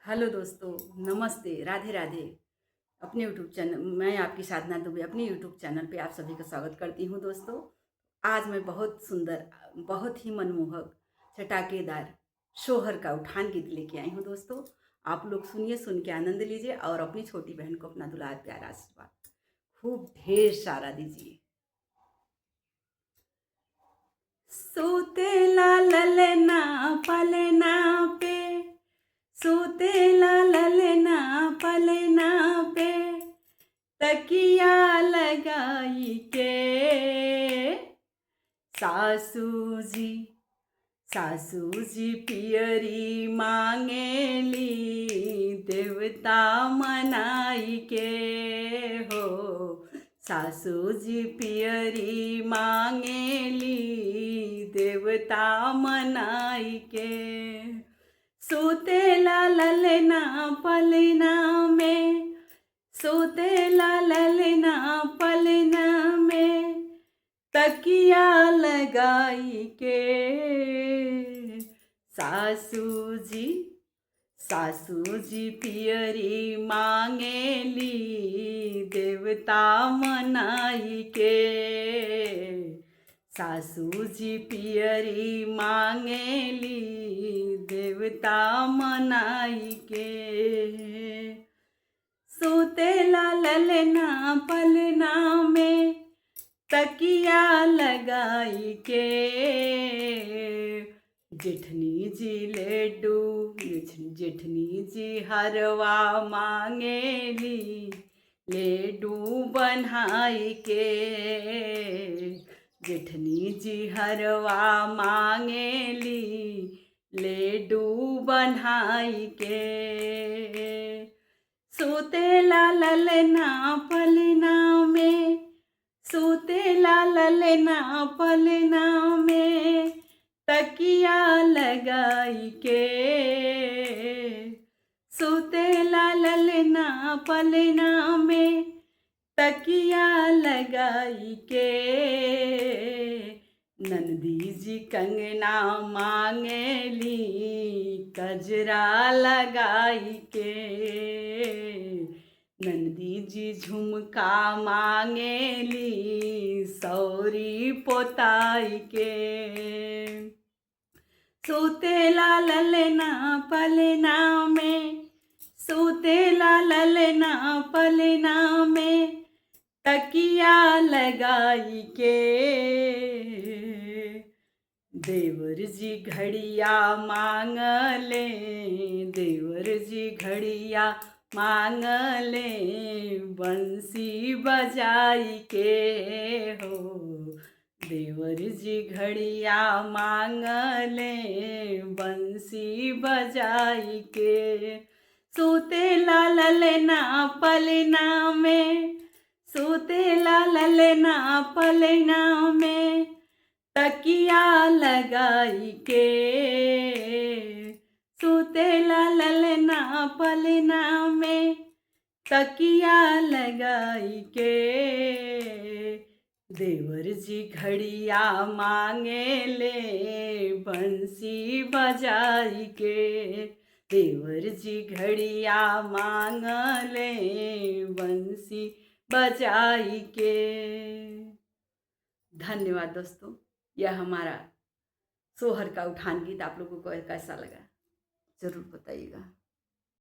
Hello दोस्तों, नमस्ते, राधे राधे। अपने यूट्यूब चैनल मैं आपकी साधना दुबे अपने यूट्यूब चैनल पे आप सभी का स्वागत करती हूँ दोस्तों। आज मैं बहुत सुंदर, बहुत ही मनमोहक, चटाकेदार शोहर का उठान गीत लेके आई हूँ दोस्तों। आप लोग सुनिए, सुन के आनंद लीजिए और अपनी छोटी बहन को अपना दुलार प्यार आशीर्वाद खूब ढेर सारा दीजिए। सोतेला ललना पलना पे, सोतेला ललना पलना पे, तकिया लगाई के सासू जी, सासू जी पियरी मांगेली, देवता मनाई के हो। सासू जी पियरी मांगेली, देवता मनाई के। सोतेला ललना पलना में, सोतेला ललना पलना में, तकिया लगाई के सासू जी, सासू जी पियरी मांगेली, देवता मनाई के। सासू जी पियरी मांगेली, देवता मनाई के। सोतेला ललना पलना में, तकिया लगाई के जेठनी जी लेडू, जेठनी जी हरवा मांगेली, लेडू बनाई के। जेठनी जी हरवा मांगेली, लेडू बनाई के। सोतेला ललना पलना में, सोतेला ललना पलना में, तकिया लगाई के। सोतेला ललना पलना में, तकिया लगाई के। नंदी जी कंगना मांगेली, कजरा लगाई के। नंदी जी झुमका मांगेली, सौरी पोताई के। सोतेला ललना पलना में, सोतेला ललना पलना में, तकिया लगाई के। देवर जी घड़िया मांगले, देवर जी घड़िया मांगले, बंसी बजाई के हो। देवर जी घड़िया मांगले, बंसी बजाई के। सोतेला ललना पलना में, सोतेला ललना पलना में, तकिया लगाई के। सोतेला ललना पलना में, तकिया लगाई के। देवर जी घड़िया मांगेले, बंसी बजाई के। देवर जी घड़िया मांगले, बंसी बजाई के। धन्यवाद दोस्तों। यह हमारा सोहर का उठान गीत आप लोगों को कैसा लगा, जरूर बताइएगा।